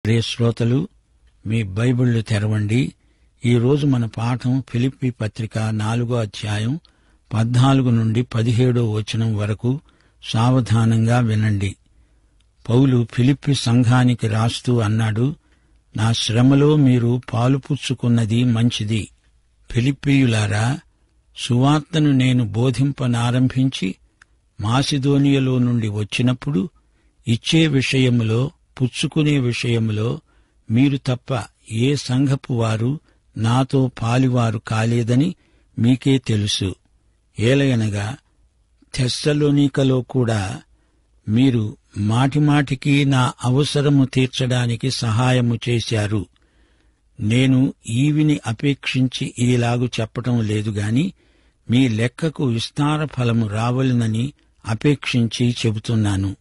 ప్రియ శ్రోతలు, మీ బైబిళ్లు తెరవండి. ఈరోజు మన పాఠం ఫిలిప్పీ పత్రిక 4వ అధ్యాయం 14 నుండి 17వ వచనం వరకు. సావధానంగా వినండి. పౌలు ఫిలిప్పీ సంఘానికి రాస్తూ అన్నాడు, నా శ్రమలో మీరు పాలుపుచ్చుకున్నది మంచిది. ఫిలిప్పీయులారా, సువార్తను నేను బోధింపనారంభించి మాసిదోనియలో నుండి వచ్చినప్పుడు ఇచ్చే విషయములో పుచ్చుకునే విషయములో మీరు తప్ప ఏ సంఘపు వారు నాతో పాలివారు కాలేదని మీకే తెలుసు. ఏలయనగా తెస్సలోనికలో కూడా మీరు మాటిమాటికి నా అవసరము తీర్చడానికి సహాయము చేశారు. నేను ఈవిని అపేక్షించి ఈలాగు చెప్పటం లేదుగాని మీ లెక్కకు విస్తార ఫలము రావలెనని అపేక్షించి చెబుతున్నాను.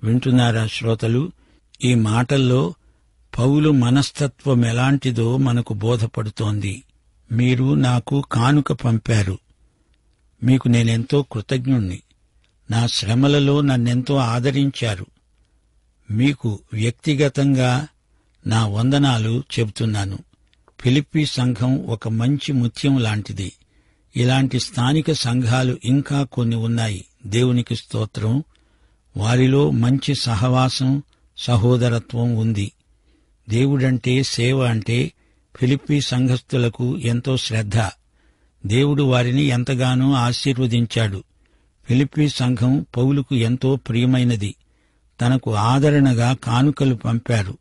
వింటున్నారా శ్రోతలు? ఈ మాటల్లో పౌలు మనస్తత్వం ఎలాంటిదో మనకు బోధపడుతోంది. మీరు నాకు కానుక పంపారు. మీకు నేనెంతో కృతజ్ఞుణ్ణి. నా శ్రమలలో నన్నెంతో ఆదరించారు. మీకు వ్యక్తిగతంగా నా వందనాలు చెబుతున్నాను. ఫిలిప్పీ సంఘం ఒక మంచి ముత్యం లాంటిది. ఇలాంటి స్థానిక సంఘాలు ఇంకా కొన్ని ఉన్నాయి. దేవునికి స్తోత్రం. వారిలో మంచి సహవాసం, సహోదరత్వం ఉంది. దేవుడంటే, సేవ అంటే ఫిలిప్పీ సంఘస్థులకు ఎంతో శ్రద్ధ. దేవుడు వారిని ఎంతగానో ఆశీర్వదించాడు. ఫిలిప్పీ సంఘం పౌలుకు ఎంతో ప్రియమైనది. తనకు ఆదరణగా కానుకలు పంపారు.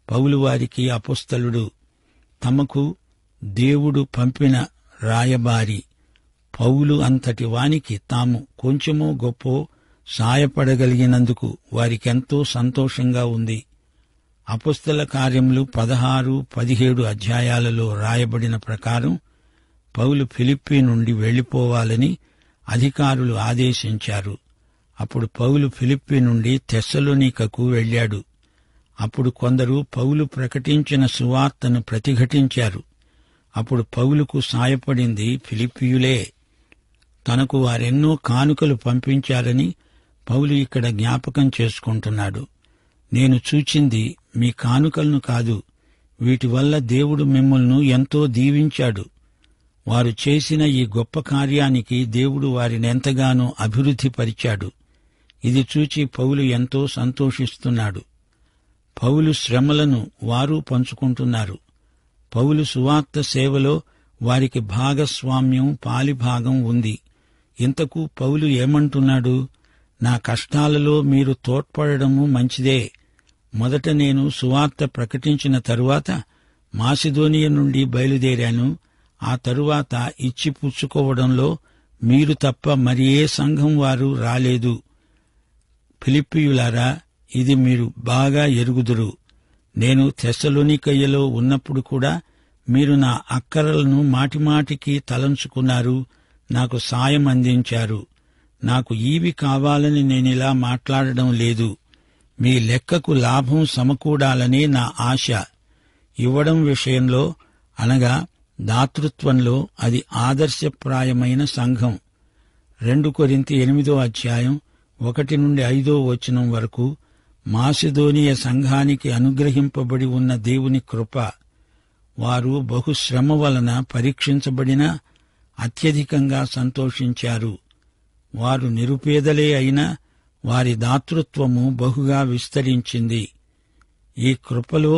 పౌలు వారికి అపొస్తలుడు. తమకు దేవుడు పంపిన రాయబారి. పౌలు అంతటి వానికి తాము కొంచెమో గొప్పో సాయపడగలిగినందుకు వారికెంతో సంతోషంగా ఉంది. అపొస్తల కార్యములు 16, 17 అధ్యాయాలలో రాయబడిన ప్రకారం పౌలు ఫిలిప్పీ నుండి వెళ్లిపోవాలని అధికారులు ఆదేశించారు. అప్పుడు పౌలు ఫిలిప్పీ నుండి తెస్సలోనికకు వెళ్లాడు. అప్పుడు కొందరు పౌలు ప్రకటించిన సువార్తను ప్రతిఘటించారు. అప్పుడు పౌలుకు సాయపడింది ఫిలిప్పీయులే. తనకు వారెన్నో కానుకలు పంపించారని పౌలు ఇక్కడ జ్ఞాపకం చేసుకుంటున్నాడు. నేను చూచింది మీ కానుకలను కాదు, వీటి వల్ల దేవుడు మిమ్మల్ని ఎంతో దీవించాడు. వారు చేసిన ఈ గొప్ప కార్యానికి దేవుడు వారినెంతగానో అభివృద్ధిపరిచాడు. ఇది చూచి పౌలు ఎంతో సంతోషిస్తున్నాడు. పౌలు శ్రమలను వారు పంచుకుంటున్నారు. పౌలు సువార్త సేవలో వారికి భాగస్వామ్యం, పాలిభాగం ఉంది. ఇంతకు పౌలు ఏమంటున్నాడు? నా కష్టాలలో మీరు తోడ్పడము మంచిదే. మొదట నేను సువార్త ప్రకటించిన తరువాత మాసిదోనియ నుండి బయలుదేరాను. ఆ తరువాత ఇచ్చి పుచ్చుకోవడంలో మీరు తప్ప మరి ఏ సంఘం వారు రాలేదు. ఫిలిప్పీయులారా, ఇది మీరు బాగా ఎరుగుదురు. నేను తెస్సలోనికయలో ఉన్నప్పుడు కూడా మీరు నా అక్కరలను మాటిమాటికి తలంచుకున్నారు, నాకు సాయం అందించారు. నాకు ఈవి కావాలని నేనిలా మాట్లాడడం లేదు. మీ లెక్కకు లాభం సమకూడాలనే నా ఆశ. ఇవ్వడం విషయంలో, అనగా దాతృత్వంలో అది ఆదర్శప్రాయమైన సంఘం. 2 కొరింథీ 8వ అధ్యాయం 1 నుండి 5వ వచనం వరకు మాసిదోనియ సంఘానికి అనుగ్రహింపబడి ఉన్న దేవుని కృప. వారు బహుశ్రమ వలన పరీక్షించబడినా అత్యధికంగా సంతోషించారు. వారు నిరుపేదలే అయినా వారి దాతృత్వము బహుగా విస్తరించింది. ఈ కృపలో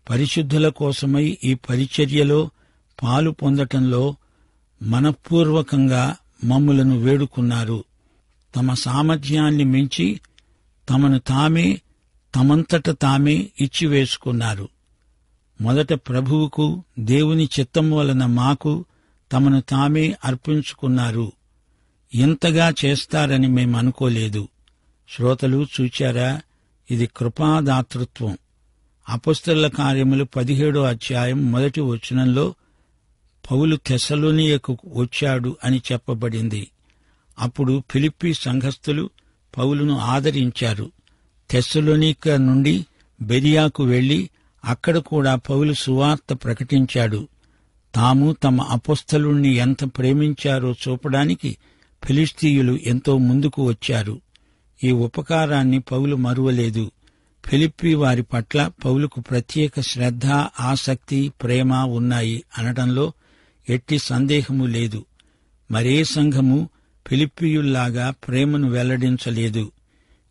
పరిశుద్ధుల కోసమై ఈ పరిచర్యలో పాలు పొందటంలో మనఃపూర్వకంగా మమ్ములను వేడుకున్నారు. తమ సామర్థ్యాన్ని మించి తమంతట తామే ఇచ్చివేసుకున్నారు. మొదట ప్రభువుకు, దేవుని చిత్తం వలన మాకు తమను తామే అర్పించుకున్నారు. ఇంతగా చేస్తారని మేమనుకోలేదు. శ్రోతలు చూచారా? ఇది కృపాదాతృత్వం. అపొస్తలుల కార్యములు 17వ అధ్యాయం 1వ వచనంలో పౌలు తెస్సలోనియకు వచ్చాడు అని చెప్పబడింది. అప్పుడు ఫిలిప్పీ సంఘస్థులు పౌలును ఆదరించారు. తెస్సలోనిక నుండి బెరియాకు వెళ్లి అక్కడ కూడా పౌలు సువార్త ప్రకటించాడు. తాము తమ అపొస్తలుణ్ణి ఎంత ప్రేమించారో చూపడానికి ఫిలిష్తీయులు ఎంతో ముందుకు వచ్చారు. ఈ ఉపకారాన్ని పౌలు మరువలేదు. ఫిలిప్పీ వారి పట్ల పౌలుకు ప్రత్యేక శ్రద్ధ, ఆసక్తి, ప్రేమ ఉన్నాయి అనటంలో ఎట్టి సందేహము లేదు. మరే సంఘము ఫిలిప్పీయుల్లాగా ప్రేమను వెల్లడించలేదు.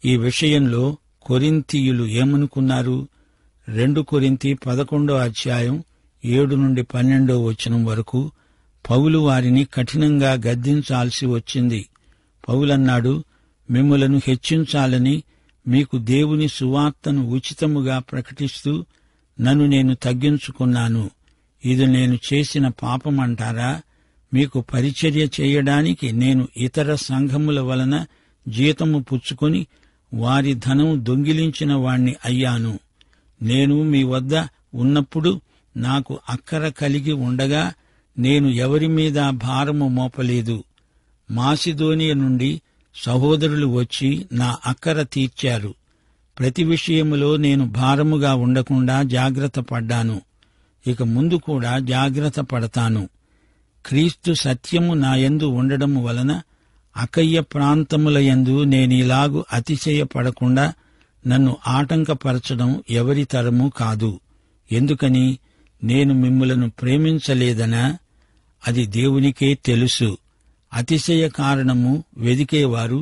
ఈ విషయంలో కొరింథీయులు ఏమనుకున్నారు? 2 కొరింథీ 11:7-12 వరకు పౌలు వారిని కఠినంగా గద్దించాల్సి వచ్చింది. పౌలన్నాడు, మిమ్ములను హెచ్చించాలని మీకు దేవుని సువార్తను ఉచితముగా ప్రకటిస్తూ నన్ను నేను తగ్గించుకున్నాను. ఇది నేను చేసిన పాపమంటారా? మీకు పరిచర్య చేయడానికి నేను ఇతర సంఘముల వలన జీతము పుచ్చుకొని వారి ధనం దొంగిలించిన వాణ్ణి అయ్యాను. నేను మీ వద్ద ఉన్నప్పుడు నాకు అక్కర కలిగి ఉండగా నేను ఎవరి మీద భారము మోపలేదు. మాసిదోనియ నుండి సహోదరులు వచ్చి నా అక్కర తీర్చారు. ప్రతి విషయములో నేను భారముగా ఉండకుండా జాగ్రత్త పడ్డాను. ఇక ముందు కూడా జాగ్రత్త పడతాను. క్రీస్తు సత్యము నాయందు ఉండడము వలన అకయ్య ప్రాంతములయందు నేనిలాగు అతిశయపడకుండా నన్ను ఆటంకపరచడం ఎవరి తరమూ కాదు. ఎందుకని? నేను మిమ్ములను ప్రేమించలేదనా? అది దేవునికే తెలుసు. అతిశయ కారణము వెదికేవారు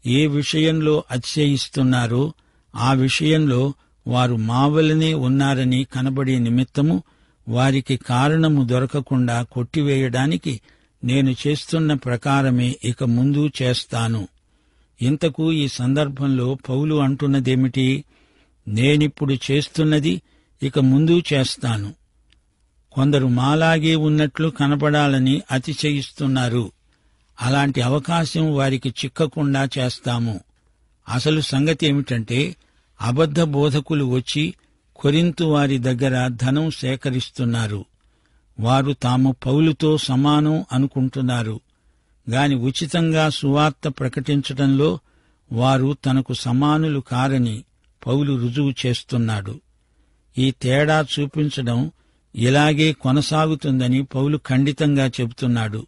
ఏ విషయంలో అతిశయిస్తున్నారో ఆ విషయంలో వారు మావలనే ఉన్నారని కనబడే నిమిత్తము వారికి కారణము దొరకకుండా కొట్టివేయడానికి నేను చేస్తున్న ప్రకారమే ఇక ముందు చేస్తాను. ఇంతకు ఈ సందర్భంలో పౌలు అంటున్నదేమిటి? నేనిప్పుడు చేస్తున్నది ఇక ముందు చేస్తాను. కొందరు మాలాగే ఉన్నట్లు కనబడాలని అతిశయిస్తున్నారు. అలాంటి అవకాశం వారికి చిక్కకుండా చేస్తాము. అసలు సంగతి ఏమిటంటే, అబద్ధ బోధకులు వచ్చి కొరింతు వారి దగ్గర ధనం సేకరిస్తున్నారు. వారు తాము పౌలుతో సమానం అనుకుంటున్నారు గాని ఉచితంగా సువార్త ప్రకటించటంలో వారు తనకు సమానులు కారని పౌలు రుజువు చేస్తున్నాడు. ఈ తేడా చూపించడం ఇలాగే కొనసాగుతుందని పౌలు ఖండితంగా చెబుతున్నాడు.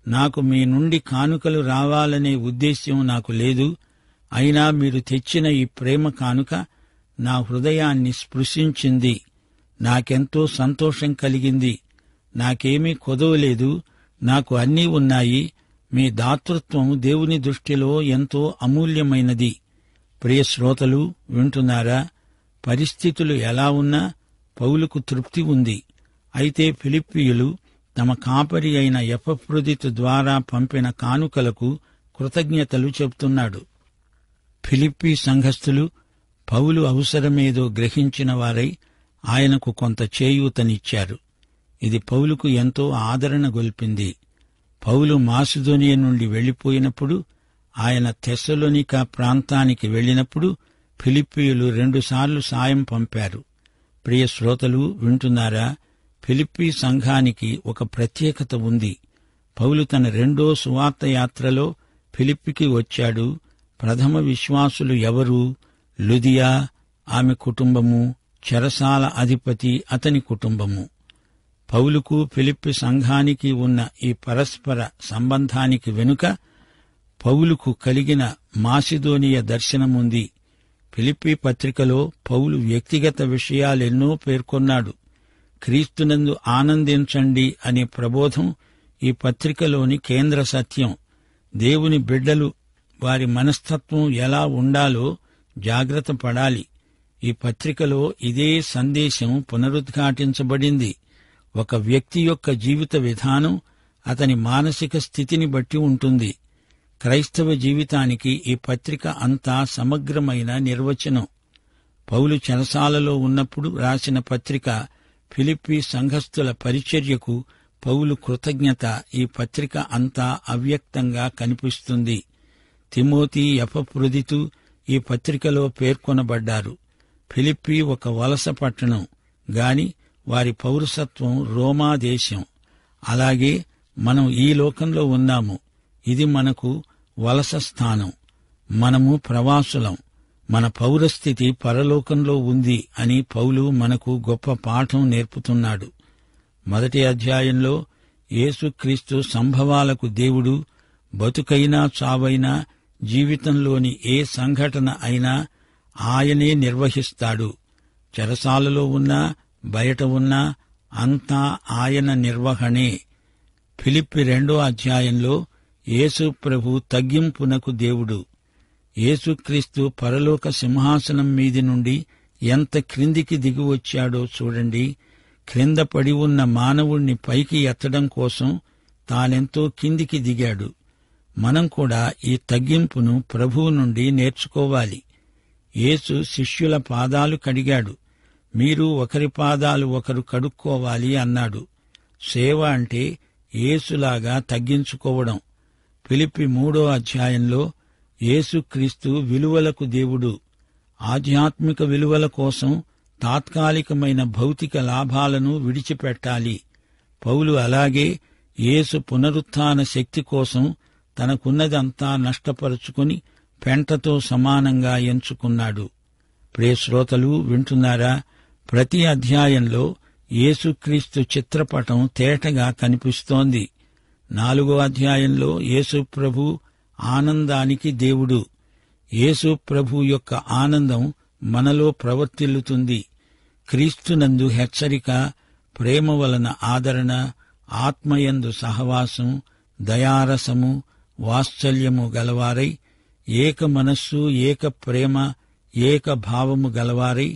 నాకు మీ నుండి కానుకలు రావాలనే ఉద్దేశ్యం నాకు లేదు. అయినా మీరు తెచ్చిన ఈ ప్రేమ కానుక నా హృదయాన్ని స్పృశించింది. నాకెంతో సంతోషం కలిగింది. నాకేమీ కొదవలేదు. నాకు అన్నీ ఉన్నాయి. మీ దాతృత్వం దేవుని దృష్టిలో ఎంతో అమూల్యమైనది. ప్రియ శ్రోతలు, వింటున్నారా? పరిస్థితులు ఎలా ఉన్నా పౌలుకు తృప్తి ఉంది. అయితే ఫిలిప్పీయులు తమ కాపరి అయిన ఎపఫ్రొదితు ద్వారా పంపిన కానుకలకు కృతజ్ఞతలు చెబుతున్నాడు. ఫిలిప్పీ సంఘస్థులు పౌలు అవసరమేదో గ్రహించిన వారై ఆయనకు కొంత చేయూతనిచ్చారు. ఇది పౌలుకు ఎంతో ఆదరణ గొల్పింది. పౌలు మాసిదోనియ నుండి వెళ్లిపోయినప్పుడు, ఆయన తెస్సలోనిక ప్రాంతానికి వెళ్లినప్పుడు ఫిలిప్పీయులు 2 సార్లు సాయం పంపారు. ప్రియ శ్రోతలు, వింటున్నారా? ఫిలిప్పీ సంఘానికి ఒక ప్రత్యేకత ఉంది. పౌలు తన 2వ సువార్త యాత్రలో ఫిలిప్పీకి వచ్చాడు. ప్రథమ విశ్వాసులు ఎవరు? లుదియా, ఆమె కుటుంబము, చెరసాల అధిపతి అతని కుటుంబము. పౌలుకు ఫిలిప్పీ సంఘానికి ఉన్న ఈ పరస్పర సంబంధానికి వెనుక పౌలుకు కలిగిన మాసిదోనియ దర్శనముంది. ఫిలిప్పీ పత్రికలో పౌలు వ్యక్తిగత విషయాలెన్నో పేర్కొన్నాడు. క్రీస్తునందు ఆనందించండి అనే ప్రబోధం ఈ పత్రికలోని కేంద్ర సత్యం. దేవుని బిడ్డలు వారి మనస్తత్వం ఎలా ఉండాలో జాగ్రత్త పడాలి. ఈ పత్రికలో ఇదే సందేశం పునరుద్ఘాటించబడింది. ఒక వ్యక్తి యొక్క జీవిత విధానం అతని మానసిక స్థితిని బట్టి ఉంటుంది. క్రైస్తవ జీవితానికి ఈ పత్రిక అంతా సమగ్రమైన నిర్వచనం. పౌలు చెరసాలలో ఉన్నప్పుడు రాసిన పత్రిక. ఫిలిప్పీ సంఘస్థుల పరిచర్యకు పౌలు కృతజ్ఞత ఈ పత్రిక అంతా అవ్యక్తంగా కనిపిస్తుంది. తిమోతి, ఎపఫ్రొదితు ఈ పత్రికలో పేర్కొనబడ్డారు. ఫిలిప్పీ ఒక వలస పట్టణం గాని వారి పౌరసత్వం రోమా దేశం. అలాగే మనం ఈ లోకంలో ఉన్నాము. ఇది మనకు వలస స్థానం. మనము ప్రవాసులం. మన పౌరస్థితి పరలోకంలో ఉంది అని పౌలు మనకు గొప్ప పాఠం నేర్పుతున్నాడు. 1వ అధ్యాయంలో యేసుక్రీస్తు సంభవాలకు దేవుడు బతుకైనా చావైనా జీవితంలోని ఏ సంఘటన అయినా ఆయనే నిర్వహిస్తాడు. చెరసాలలో ఉన్నా బయట ఉన్నా అంతా ఆయన నిర్వహణే. ఫిలిప్పి 2వ అధ్యాయంలో యేసు ప్రభు తగ్గింపునకు దేవుడు. యేసుక్రీస్తు పరలోక సింహాసనం మీది నుండి ఎంత క్రిందికి దిగివచ్చాడో చూడండి. క్రింద పడి ఉన్న మానవుణ్ణి పైకి ఎత్తడం కోసం తానెంతో కిందికి దిగాడు. మనం కూడా ఈ తగ్గింపును ప్రభువు నుండి నేర్చుకోవాలి. యేసు శిష్యుల పాదాలు కడిగాడు. మీరు ఒకరి పాదాలు ఒకరు కడుక్కోవాలి అన్నాడు. సేవ అంటే యేసులాగా తగ్గించుకోవడం. ఫిలిప్పి 3వ అధ్యాయంలో యేసుక్రీస్తు విలువలకు దేవుడు. ఆధ్యాత్మిక విలువల కోసం తాత్కాలికమైన భౌతిక లాభాలను విడిచిపెట్టాలి. పౌలు అలాగే యేసు పునరుత్థాన శక్తి కోసం తనకున్నదంతా నష్టపరుచుకుని పెంటతో సమానంగా ఎంచుకున్నాడు. ప్రియ శ్రోతలు వింటున్నారా? ప్రతి అధ్యాయంలో యేసుక్రీస్తు చిత్రపటం తేటగా కనిపిస్తోంది. 4వ అధ్యాయంలో యేసు ప్రభు ఆనందానికి దేవుడు. యేసు ప్రభు యొక్క ఆనందం మనలో ప్రవర్తిల్లుతుంది. క్రీస్తునందు హెచ్చరిక, ప్రేమ వలన ఆదరణ, ఆత్మయందు సహవాసం, దయారసము, వాత్సల్యము గలవారై, ఏక మనస్సు, ఏక ప్రేమ, ఏక భావము గలవారై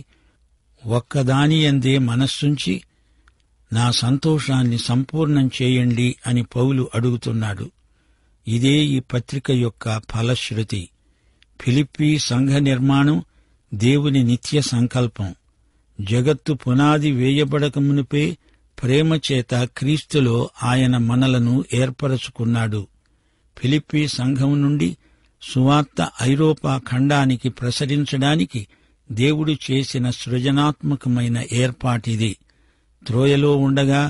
ఒక్కదానియందే మనస్సుంచి నా సంతోషాన్ని సంపూర్ణం చేయండి అని పౌలు అడుగుతున్నాడు. ఇదే ఈ పత్రిక యొక్క ఫలశ్రుతి. ఫిలిప్పీ సంఘ నిర్మాణం దేవుని నిత్య సంకల్పం. జగత్తు పునాది వేయబడకమునుపే ప్రేమ చేత క్రీస్తులో ఆయన మనలను ఏర్పరచుకున్నాడు. ఫిలిప్పీ సంఘం నుండి సువార్త ఐరోపా ఖండానికి ప్రసరించడానికి దేవుడు చేసిన సృజనాత్మకమైన ఏర్పాటిది. త్రోయలో ఉండగా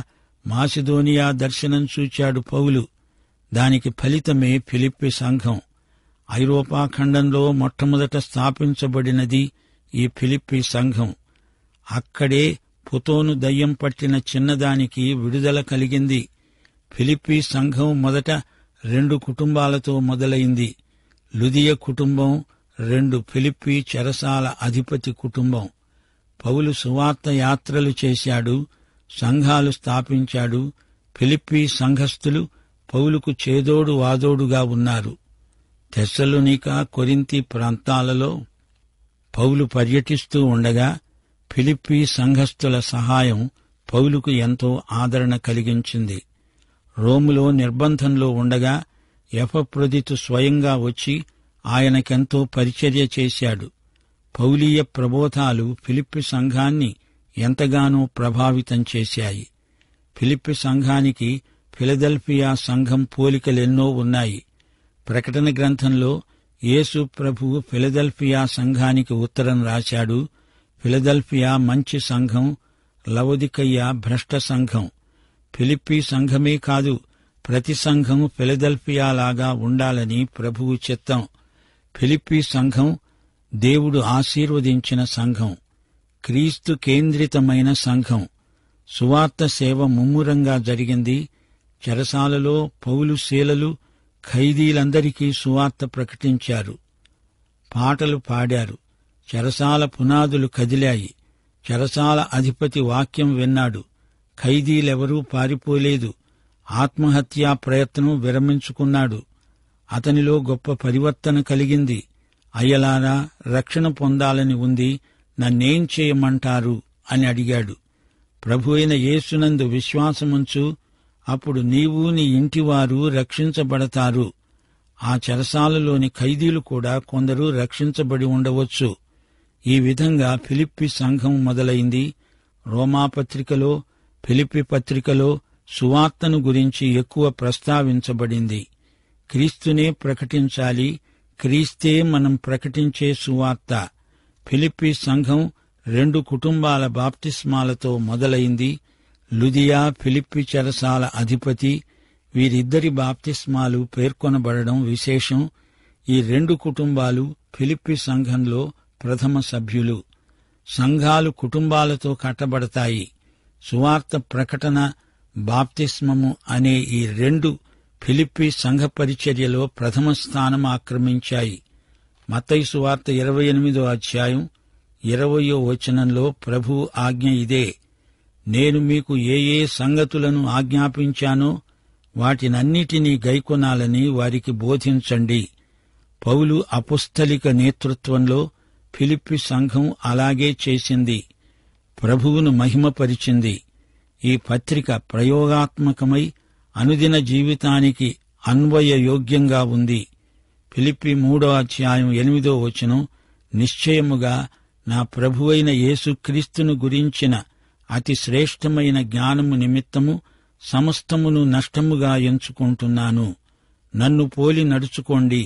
మాసిదోనియా దర్శనం చూచాడు పౌలు. దానికి ఫలితమే ఫిలిప్పి సంఘం. ఐరోపా ఖండంలో మొట్టమొదట స్థాపించబడినది ఈ ఫిలిప్పి సంఘం. అక్కడే పుతోను దయ్యం పట్టిన చిన్నదానికి విడుదల కలిగింది. ఫిలిప్పి సంఘం మొదట 2 కుటుంబాలతో మొదలైంది. లుదియ కుటుంబం, 2 ఫిలిప్పి చెరసాల అధిపతి కుటుంబం. పౌలు సువార్త యాత్రలు చేశాడు, సంఘాలు స్థాపించాడు. ఫిలిప్పి సంఘస్థులు పౌలుకు చేదోడు వాదోడుగా ఉన్నారు. తెస్సలోనిక, కొరింథీ ప్రాంతాలలో పౌలు పర్యటిస్తూ ఉండగా ఫిలిప్పి సంఘస్థుల సహాయం పౌలుకు ఎంతో ఆదరణ కలిగించింది. రోములో నిర్బంధంలో ఉండగా ఎపఫ్రొదితు స్వయంగా వచ్చి ఆయనకెంతో పరిచర్య చేశాడు. పౌలీయ ప్రబోధాలు ఫిలిప్పి సంఘాన్ని ఎంతగానో ప్రభావితం చేశాయి. ఫిలిప్పి సంఘానికి ఫిలదెల్ఫియా సంఘం పోలికలెన్నో ఉన్నాయి. ప్రకటన గ్రంథంలో యేసు ప్రభువు ఫిలదెల్ఫియా సంఘానికి ఉత్తరం రాశాడు. ఫిలదెల్ఫియా మంచి సంఘం, లవొదికయ భ్రష్ట సంఘం. ఫిలిప్పి సంఘమే కాదు, ప్రతి సంఘం ఫిలదెల్ఫియాలాగా ఉండాలని ప్రభువు చిత్తం. ఫిలిప్పి సంఘం దేవుడు ఆశీర్వదించిన సంఘం, క్రీస్తు కేంద్రితమైన సంఘం. సువార్త సేవ ముమ్మరంగా జరిగింది. చెరసాలలో పౌలు, శీలలు ఖైదీలందరికీ సువార్త ప్రకటించారు. పాటలు పాడారు. చెరసాల పునాదులు కదిలాయి. చెరసాల అధిపతి వాక్యం విన్నాడు. ఖైదీలెవరూ పారిపోలేదు. ఆత్మహత్యా ప్రయత్నం విరమించుకున్నాడు. అతనిలో గొప్ప పరివర్తన కలిగింది. అయ్యలారా, రక్షణ పొందాలని ఉంది, నన్నేం చేయమంటారు అని అడిగాడు. ప్రభువైన యేసునందు విశ్వాసముంచు, అప్పుడు నీవు నీ ఇంటివారు రక్షించబడతారు. ఆ చెరసాలలోని ఖైదీలు కూడా కొందరు రక్షించబడి ఉండవచ్చు. ఈ విధంగా ఫిలిప్పి సంఘం మొదలైంది. రోమాపత్రికలో, ఫిలిప్పి పత్రికలో సువార్తను గురించి ఎక్కువ ప్రస్తావించబడింది. క్రీస్తునే ప్రకటించాలి, క్రీస్తే మనం ప్రకటించే సువార్త. ఫిలిప్పి సంఘం 2 కుటుంబాల బాప్తిస్మాలతో మొదలైంది. లుదియా ఫిలిప్పి చెరసాల అధిపతి, వీరిద్దరి బాప్తిస్మాలు పేర్కొనబడడం విశేషం. ఈ 2 కుటుంబాలు ఫిలిప్పి సంఘంలో ప్రథమ సభ్యులు. సంఘాలు కుటుంబాలతో కట్టబడతాయి. సువార్త ప్రకటన, బాప్తిస్మము అనే ఈ 2 ఫిలిప్పి సంఘ పరిచర్యలో ప్రథమ స్థానం ఆక్రమించాయి. మత్తయి సువార్త 28వ అధ్యాయం 20వ వచనంలో ప్రభువు ఆజ్ఞ ఇదే. నేను మీకు ఏ ఏ సంగతులను ఆజ్ఞాపించానో వాటినన్నిటినీ గైకొనాలని వారికి బోధించండి. పౌలు అపుస్తలిక నేతృత్వంలో ఫిలిప్పి సంఘం అలాగే చేసింది. ప్రభువును మహిమపరిచింది. ఈ పత్రిక ప్రయోగాత్మకమై అనుదిన జీవితానికి అన్వయయోగ్యంగా ఉంది. ఫిలిప్పి 3వ అధ్యాయం 8వ వచనం, నిశ్చయముగా నా ప్రభువైన యేసుక్రీస్తును గురించిన అతి శ్రేష్టమైన జ్ఞానము నిమిత్తము సమస్తమును నష్టముగా ఎంచుకుంటున్నాను. నన్ను పోలి నడుచుకోండి.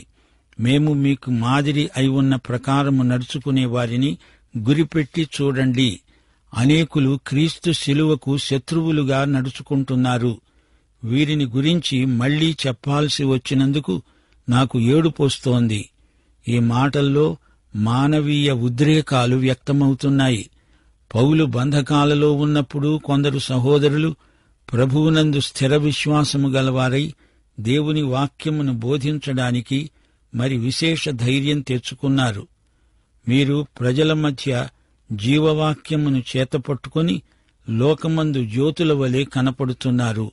మేము మీకు మాదిరి అయి ఉన్న ప్రకారము నడుచుకునే వారిని గురిపెట్టి చూడండి. అనేకులు క్రీస్తు శిలువకు శత్రువులుగా నడుచుకుంటున్నారు. వీరిని గురించి మళ్లీ చెప్పాల్సి వచ్చినందుకు నాకు ఏడుపొస్తోంది. ఈ మాటల్లో మానవీయ ఉద్రేకాలు వ్యక్తమవుతున్నాయి. పౌలు బంధకాలలో ఉన్నప్పుడు కొందరు సహోదరులు ప్రభువునందు స్థిర విశ్వాసము గలవారై దేవుని వాక్యమును బోధించడానికి మరి విశేష ధైర్యం తెచ్చుకున్నారు. మీరు ప్రజల మధ్య జీవవాక్యమును చేతపట్టుకుని లోకమందు జ్యోతుల వలె కనపడుతున్నారు.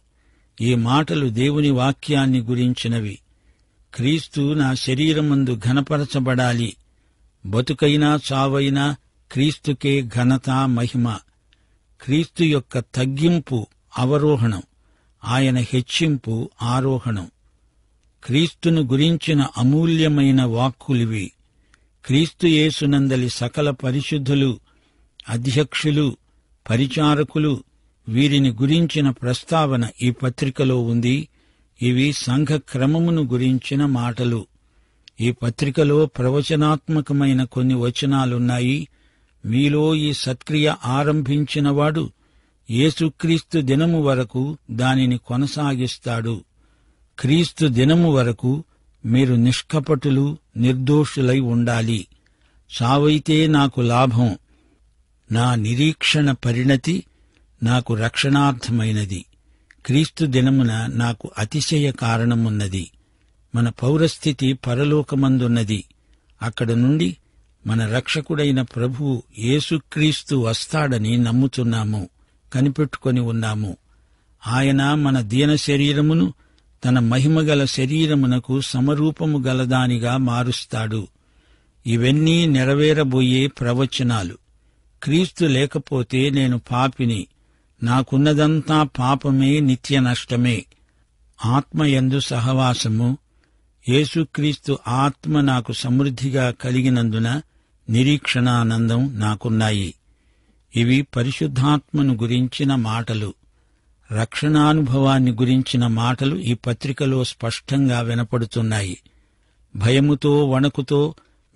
ఈ మాటలు దేవుని వాక్యాన్ని గురించినవి. క్రీస్తు నా శరీరమందు ఘనపరచబడాలి. బతుకైనా చావైనా క్రీస్తుకే ఘనత మహిమ. క్రీస్తు యొక్క తగ్గింపు అవరోహణం, ఆయన హెచ్చింపు ఆరోహణం. క్రీస్తును గురించిన అమూల్యమైన వాక్కులివి. క్రీస్తు యేసునందలి సకల పరిశుద్ధులు, అధ్యక్షులు, పరిచారకులు, వీరిని గురించిన ప్రస్తావన ఈ పత్రికలో ఉంది. ఇవి సంఘ క్రమమును గురించిన మాటలు. ఈ పత్రికలో ప్రవచనాత్మకమైన కొన్ని వచనాలున్నాయి. మీలో ఈ సత్క్రియ ఆరంభించినవాడు యేసుక్రీస్తు దినము వరకు దానిని కొనసాగిస్తాడు. క్రీస్తు దినము వరకు మీరు నిష్కపటులు, నిర్దోషులై ఉండాలి. చావైతే నాకు లాభం. నా నిరీక్షణ పరిణతి నాకు రక్షణార్థమైనది. క్రీస్తు దినమున నాకు అతిశయ కారణమున్నది. మన పౌరస్థితి పరలోకమందున్నది. అక్కడ నుండి మన రక్షకుడైన ప్రభువు యేసుక్రీస్తు వస్తాడని నమ్ముతున్నాము, కనిపెట్టుకొని ఉన్నాము. ఆయన మన దీన శరీరమును తన మహిమగల శరీరమునకు సమరూపము గలదానిగా మారుస్తాడు. ఇవన్నీ నెరవేరబోయే ప్రవచనాలు. క్రీస్తు లేకపోతే నేను పాపిని, నాకున్నదంతా పాపమే, నిత్య నష్టమే. ఆత్మయందు సహవాసము, యేసుక్రీస్తు ఆత్మ నాకు సమృద్ధిగా కలిగినందున నిరీక్షణానందం నాకున్నాయి. ఇవి పరిశుద్ధాత్మను గురించిన మాటలు. రక్షణానుభవాన్ని గురించిన మాటలు ఈ పత్రికలో స్పష్టంగా వినపడుతున్నాయి. భయముతో వణకుతో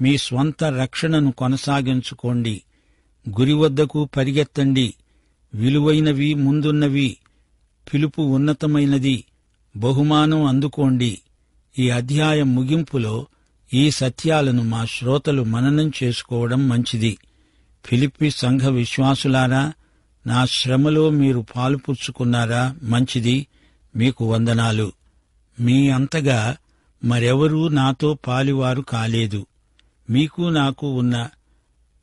మీ స్వంత రక్షణను కొనసాగించుకోండి. గురివద్దకు పరిగెత్తండి. విలువైనవి ముందున్నవి. పిలుపు ఉన్నతమైనది. బహుమానం అందుకోండి. ఈ అధ్యాయం ముగింపులో ఈ సత్యాలను మా శ్రోతలు మననం చేసుకోవడం మంచిది. ఫిలిప్పి సంఘ విశ్వాసులారా, నా శ్రమలో మీరు పాలుపుచ్చుకున్నారా? మంచిది. మీకు వందనాలు. మీ అంతగా మరెవరూ నాతో పాలివారు కాలేదు. మీకు నాకు ఉన్న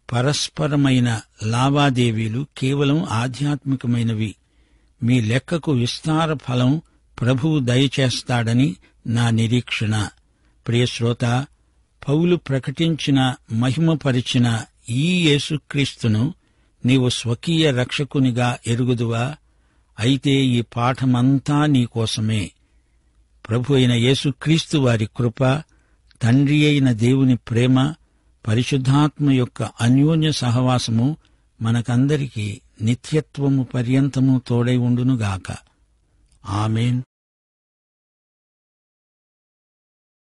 పరస్పరమైన లావాదేవీలు కేవలం ఆధ్యాత్మికమైనవి. మీ లెక్కకు విస్తార ఫలం ప్రభువు దయచేస్తాడని నా నిరీక్షణ. ప్రియశ్రోత, పౌలు ప్రకటించిన, మహిమపరిచిన ఈ యేసుక్రీస్తును నీవు స్వకీయ రక్షకునిగా ఎరుగుదువా? అయితే ఈ పాఠమంతా నీకోసమే. ప్రభు అయిన యేసుక్రీస్తు వారి కృప, తండ్రి అయిన దేవుని ప్రేమ, పరిశుద్ధాత్మ యొక్క అన్యోన్య సహవాసము మనకందరికీ నిత్యత్వము పర్యంతము తోడై ఉండునుగాక. ఆమేన్.